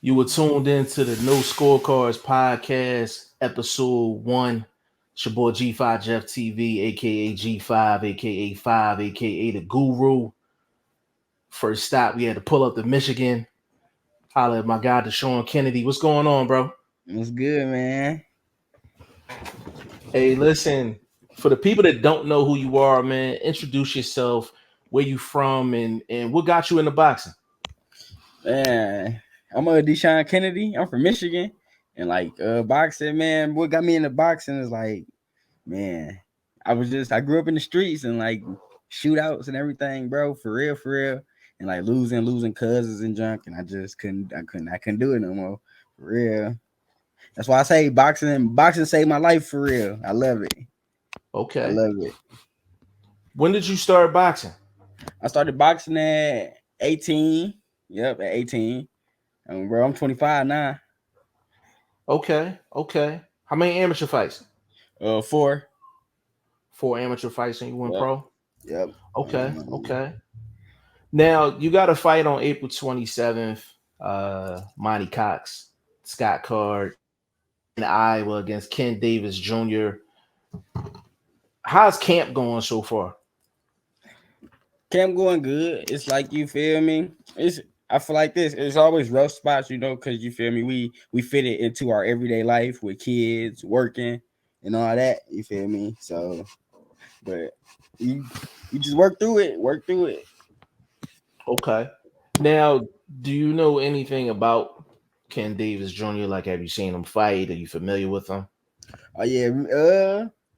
You were tuned into the No Scorecards Podcast, Episode 1. It's your boy G5 Jeff TV, aka G5, aka 5, aka the Guru. First stop, we had to pull up to Michigan. Holla at my guy Deshawn Kennedy. What's going on, bro? What's good, man? Hey, listen, for the people that don't know who you are, man, introduce yourself, where you from, and what got you into boxing. Man, I'm Deshawn Kennedy. I'm from Michigan, and boxing, man. What got me into boxing is man, I grew up in the streets and shootouts and everything, bro. For real, and losing cousins and junk, and I couldn't do it no more. For real. That's why I say boxing saved my life for real. I love it. Okay. I love it. When did you start boxing? I started boxing at 18. Yep, at 18. Bro, I'm 25 now. Okay. How many amateur fights? 4. 4 amateur fights and you went pro? Yep. Okay. Now, you got a fight on April 27th. Monty Cox, Scott Card in Iowa against Ken Davis Jr. How's camp going so far? Camp going good. It's like, you feel me? I feel like it's always rough spots, because you feel me, we fit it into our everyday life with kids, working, and all that. You feel me? So, but you just work through it. Okay. Now, do you know anything about Ken Davis Jr.? Like, have you seen him fight? Are you familiar with him? Oh yeah,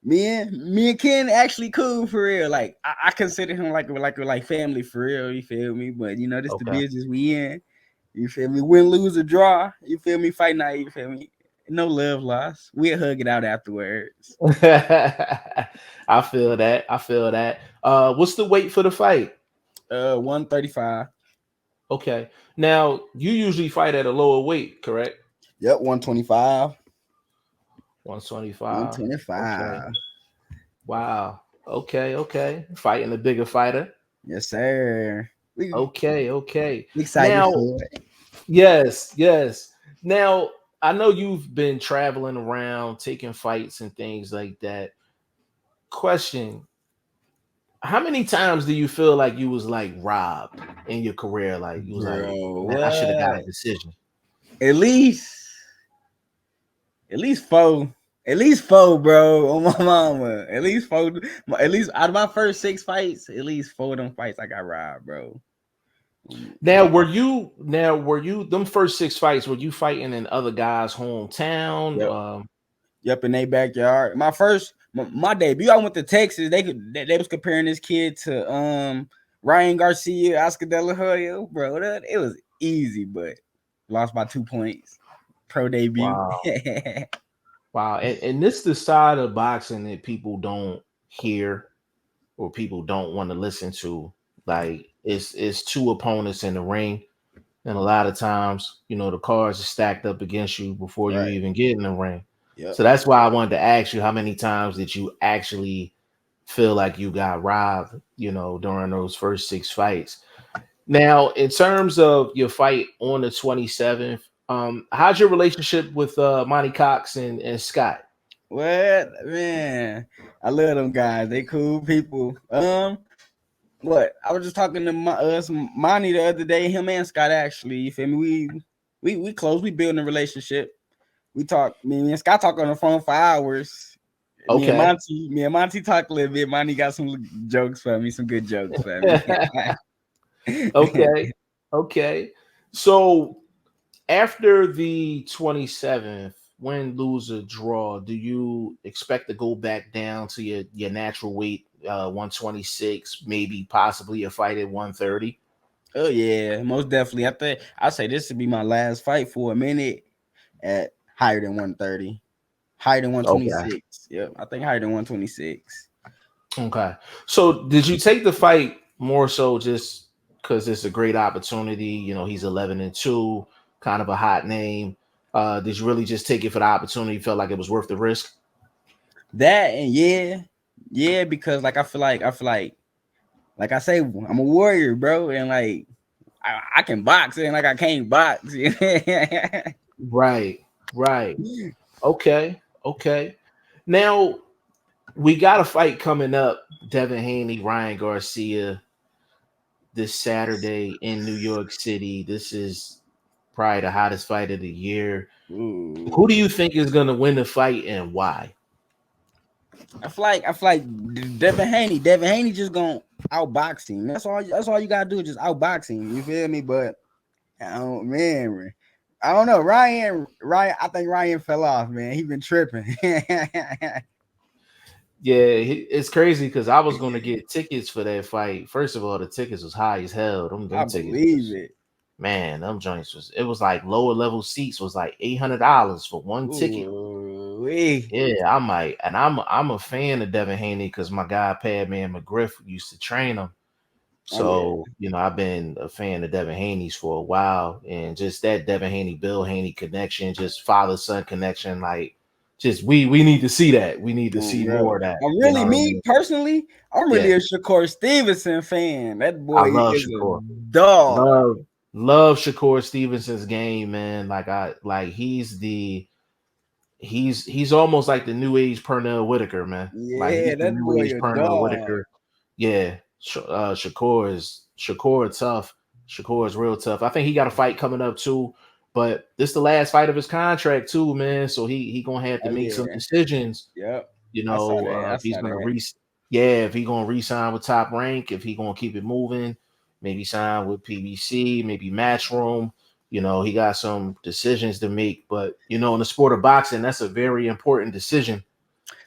me and Ken actually cool for real. Like I consider him like family for real. You feel me? But this the business we in. You feel me? Win, lose, or draw. You feel me? Fight night. You feel me? No love lost. We'll hug it out afterwards. I feel that. What's the weight for the fight? 135. Okay. Now you usually fight at a lower weight, correct? Yep, 125. 125. 125. Okay. Wow. Okay. Fighting a bigger fighter. Yes, sir. Okay. Excited now, for it. Yes. Now, I know you've been traveling around, taking fights and things like that. Question: how many times do you feel like you was like robbed in your career? Like you was like, man, I should have got a decision. At least 4. At least 4, bro. On my mama. At least 4. At least out of my first 6 fights, at least 4 of them fights I got robbed, bro. Now, were you them first 6 fights? Were you fighting in other guys' hometown? Yep, in their backyard. My debut, I went to Texas. They was comparing this kid to Ryan Garcia, Oscar De La Hoya, bro. It was easy, but lost by 2 points. Pro debut. Wow. And this is the side of boxing that people don't hear or people don't want to listen to. Like it's 2 opponents in the ring. And a lot of times, the cards are stacked up against you before you even get in the ring. Yep. So that's why I wanted to ask you, how many times did you actually feel like you got robbed, during those first 6 fights? Now, in terms of your fight on the 27th, how's your relationship with Monty Cox and Scott? What, man? I love them guys. They cool people. What? I was just talking to Monty the other day. Him and Scott actually. You feel me? We close. We building a relationship. We talk. Me and Scott talk on the phone for hours. Okay. Me and Monty talk a little bit. Monty got some jokes for me. Some good jokes for me. Okay. So after the 27th, win, lose, or draw, do you expect to go back down to your natural weight, 126, maybe possibly a fight at 130? Oh yeah, most definitely. I say this would be my last fight for a minute at higher than 130, higher than 126. Okay. Yep, I think higher than 126. Okay. So did you take the fight more so just because it's a great opportunity? He's 11-2, kind of a hot name. Did you really just take it for the opportunity? Felt like it was worth the risk? That and yeah, because I feel like I say I'm a warrior, bro, and I can box and like I can't box. Right. Okay. Now we got a fight coming up. Devin Haney, Ryan Garcia, this Saturday in New York City. This is probably the hottest fight of the year. Who do you think is going to win the fight and why? I feel like Devin Haney just gonna outbox him. That's all you gotta do, just outbox him. You feel me? But I don't know. Ryan, I think Ryan fell off, man. He been tripping. Yeah, it's crazy because I was going to get tickets for that fight. First of all, the tickets was high as hell. Them I tickets believe it. Man, them joints it was like lower level seats was like $800 for one ticket. Yeah, I'm a fan of Devin Haney because my guy Padman McGriff used to train him. So, I've been a fan of Devin Haney's for a while, and just that Devin Haney, Bill Haney connection, just father-son connection, like just we need to see that. We need to see more of that. I'm really personally, I'm really a Shakur Stevenson fan. That boy I love is Shakur. a dog. Love Shakur Stevenson's game, man. He's almost like the new age Pernell Whitaker, man. Yeah, like he's the that new boy age a Pernell dog. Whitaker. Yeah, Shakur is tough. Shakur is real tough. I think he got a fight coming up too, but this is the last fight of his contract too, man. So he gonna have to make some decisions. Yep. If he's gonna if he gonna re-sign with Top Rank, if he gonna keep it moving, maybe sign with PBC, maybe Matchroom. He got some decisions to make, but in the sport of boxing, that's a very important decision.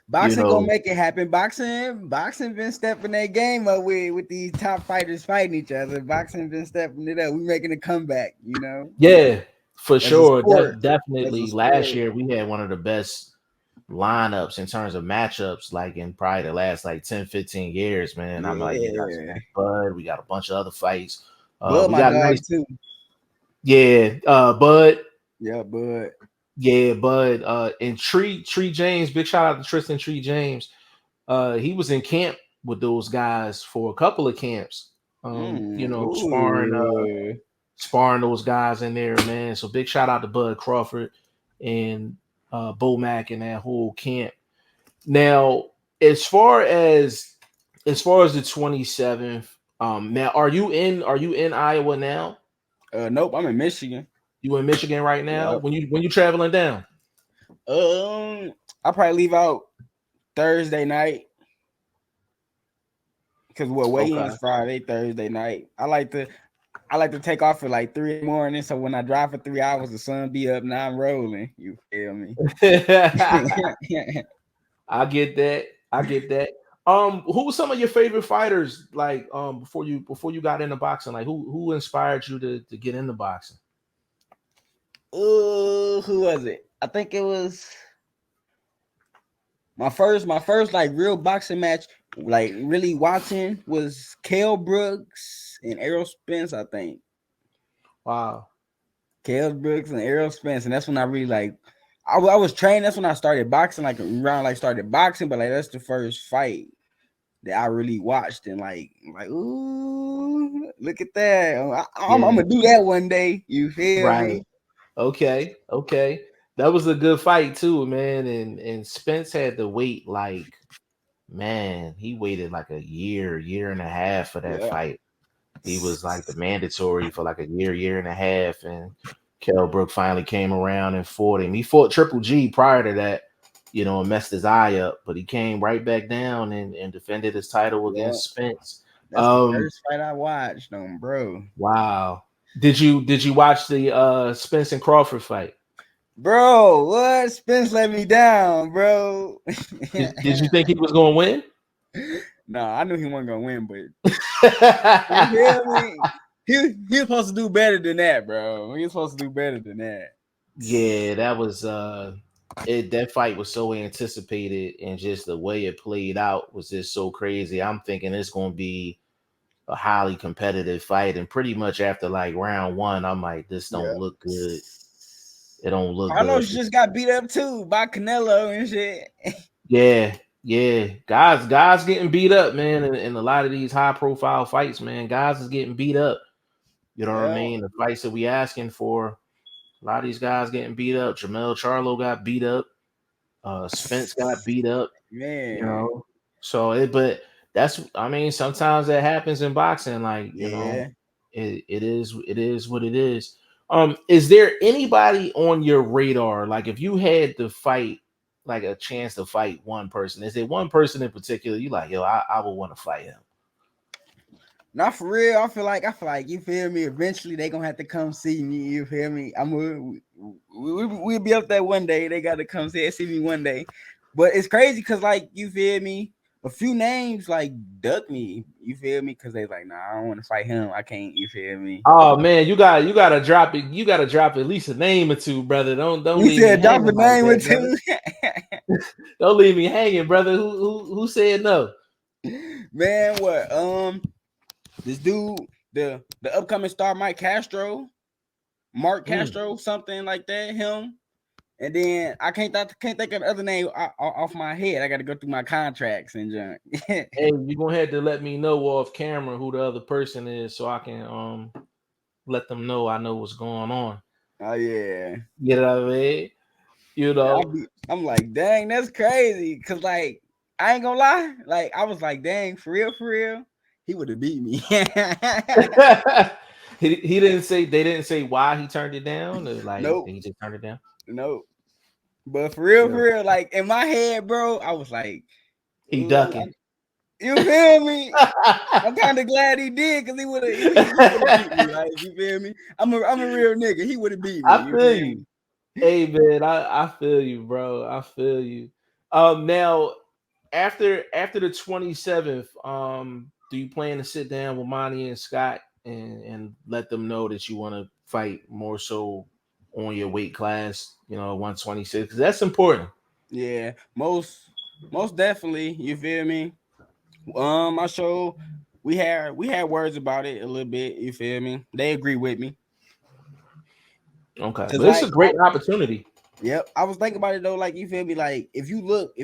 Boxing gonna make it happen. Boxing been stepping that game up with these top fighters fighting each other. Boxing been stepping it up. We making a comeback, Yeah, for sure. Definitely. Last year we had one of the best lineups in terms of matchups, like in probably the last like 10, 15 years, man. Yeah. I'm like, Bud. We got a bunch of other fights. Bud, we got a nice too. Yeah, Bud. Yeah, Bud. Yeah, Bud. And Tree James. Big shout out to Tristan Tree James. He was in camp with those guys for a couple of camps. Sparring those guys in there, man. So big shout out to Bud Crawford and Bo Mack and that whole camp. Now, as far as the 27th, now are you in Iowa now? Nope, I'm in Michigan. You in Michigan right now? Yep. When you traveling down? I'll probably leave out Thursday night. Because weigh-in Friday, Thursday night. I like to take off at like 3 a.m. So when I drive for 3 hours, the sun be up. Now I'm rolling. You feel me? I get that. Who were some of your favorite fighters? Like before you got into boxing, like who inspired you to get into boxing? Who was it? I think it was my first like real boxing match. Like really watching was Kell Brooks and Errol Spence, I think. Wow. Kell Brooks and Errol Spence. And that's when I really like I was trained. That's when I started boxing, like around started boxing, but like that's the first fight that I really watched and like ooh, look at that. I'm gonna do that one day. You feel me? Okay. That was a good fight too, man. And Spence had to wait he waited like a year and a half for that fight. He was like the mandatory for like a year and a half, and Kell Brook finally came around and fought him. He fought Triple G prior to that, and messed his eye up, but he came right back down and defended his title against Spence. That's the first fight I watched, bro. Wow. Did you watch the Spence and Crawford fight? Bro, what? Spence let me down, bro. Did you think he was going to win? No, I knew he wasn't going to win, but you hear me? He was supposed to do better than that, bro. He was supposed to do better than that. Yeah, that was that fight was so anticipated, and just the way it played out was just so crazy. I'm thinking it's going to be a highly competitive fight, and pretty much after like round 1, I'm like, this don't look good. It don't look Carlos good. Just got beat up too by Canelo and shit. Yeah. Guys getting beat up, man, in a lot of these high profile fights, man. Guys is getting beat up. You know what I Yeah, mean? The fights that we asking for, a lot of these guys getting beat up. Jamel Charlo got beat up. Spence got beat up. You man. know, so but that's, I mean, sometimes that happens in boxing. Like, Yeah. it is what it is. Is there anybody on your radar? Like, if you had to fight, like a chance to fight one person, is there one person in particular you like? Yo, I would want to fight him. Not for real. I feel like you feel me. Eventually, they gonna have to come see me. You feel me? We'll be up there one day. They got to come see me one day. But it's crazy because like you feel me. A few names like duck me. You feel me? Because they like, nah, I don't want to fight him. I can't. You feel me? Oh man, you gotta drop it. You gotta drop at least a name or two, brother. Don't You leave me said drop a hanging like name or that, brother. two. Don't leave me hanging, brother. Who said no? Man, what? This dude, the upcoming star, Mark Mm. Castro, something like that. Him. And then I can't think of the other name off my head. I got to go through my contracts and junk. Hey, you're gonna have to let me know off camera who the other person is so I can let them know I know what's going on. Oh yeah. Get it out of the you Yeah, know. I'm like, dang, that's crazy. Cause like I ain't gonna lie, like I was like, dang, for real, he would have beat me. He didn't say, they didn't say why he turned it down, or like Nope, he just turned it down. nope. But Yeah. for real, like in my head, bro, I was like, He ooh, ducking. you feel me? I'm kind of glad he did because he would have beat me. Like you feel me? I'm a real nigga. He would have beat me. I You feel feel you. me? Hey man, I feel you, bro. I feel you. Now after the 27th, do you plan to sit down with Monty and Scott and let them know that you want to fight more so on your weight class, 126? 'Cause that's important. Yeah, most definitely. You feel me? I show we had words about it a little bit. You feel me? They agree with me. Okay, Cause but it's a like, great opportunity. yep, I was thinking about it though. Like you feel me? Like if you look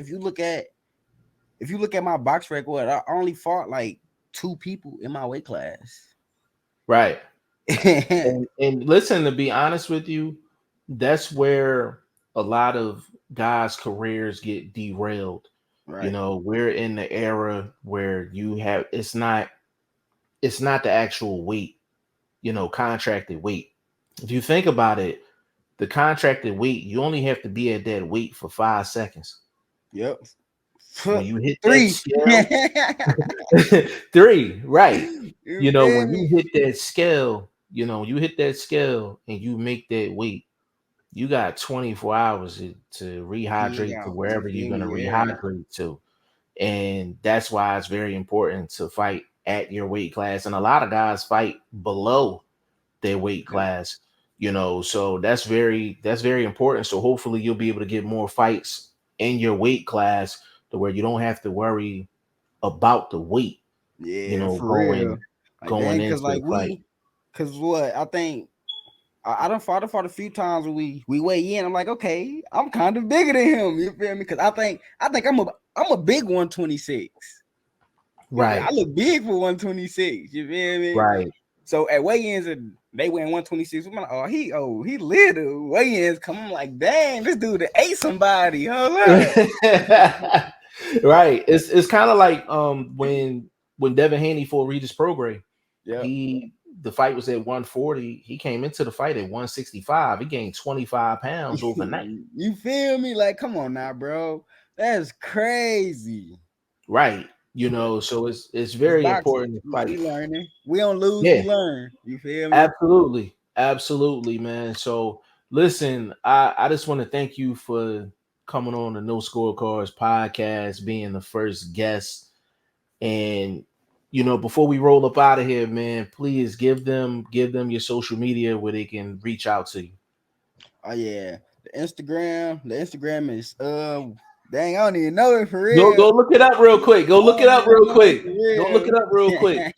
at my box record, I only fought like 2 people in my weight class. Right. And listen, to be honest with you, that's where a lot of guys' careers get derailed. Right. We're in the era where you have, it's not the actual weight, contracted weight. If you think about it, the contracted weight, you only have to be at that weight for 5 seconds. Yep. When you hit that 3. scale, three, right? You feel When you me? hit that scale, and you make that weight, you got 24 hours to Pig rehydrate to out. You wherever you're feel going to me? Yeah. rehydrate to. And that's why it's very important to fight at your weight class. And a lot of guys fight below their weight Yep. class, so that's very important. So hopefully you'll be able to get more fights in your weight class to where you don't have to worry about the weight, Yeah, for real. going Like going dang, into cause the like fight. cause what I think I done fought a few times when we weigh in. I'm like, okay, I'm kind of bigger than him. You feel me? Cause I think I'm a big 126. You feel? I Right, look big for 126. You feel me? right. So at weigh-ins, and they weigh 126. I'm like, he little weigh-ins. Come on, like, dang, this dude ate somebody. Hold up. Right. It's kind of like when Devin Haney for Regis Prograis, Yep. the fight was at 140. He came into the fight at 165. He gained 25 pounds overnight. You feel me? Like, come on now, bro. That's crazy. Right. So it's It's very boxing. important to We fight. learning. We don't lose, Yeah, we learn. You feel me? absolutely. Absolutely, man. So listen, I just want to thank you for coming on the No Scorecards podcast, being the first guest. And before we roll up out of here, man, please give them your social media where they can reach out to you. Oh yeah. The Instagram is dang, I don't even know it for Go real. look it up real quick. Go I look it don't up even real know it quick. for Go look it real. up real quick.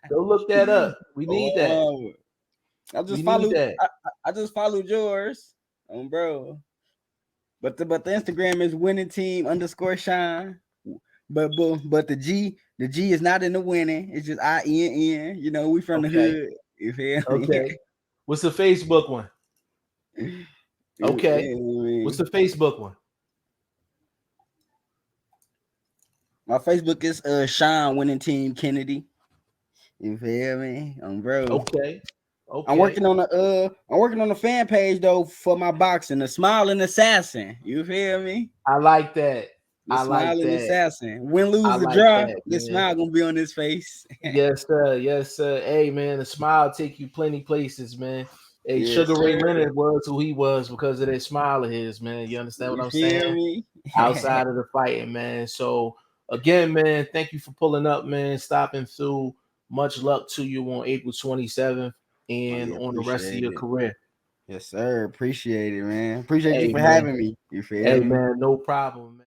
Go look that up. We need that. Oh, I We just need followed. that. I just followed yours, bro. But the Instagram is winning team underscore shine. But the G is not in the winning. It's just INN. We from the Okay. hood. You feel me? Okay. What's the Facebook one? Okay. What's the Facebook one? My Facebook is Sean Winning Team Kennedy. You feel me? Bro. Okay. I'm working on the fan page though for my boxing, the Smiling Assassin. You feel me? I like that. The I like Smiling that. Assassin. Win, lose, I the like draw. that, The man. smile gonna be on his face. Yes, sir. Yes, sir. Hey, man, the smile take you plenty places, man. Hey, Yes, Sugar Ray sir. Leonard was who he was because of that smile of his, man. You understand what You I'm feel saying? me? Outside of the fighting, man. So again, man, thank you for pulling up, man, stopping through. Much luck to you on April 27th and on the rest of your career. Yes, sir. Appreciate it, man. Appreciate you Hey, for man. having me. You feel Hey, me? man, no problem, man.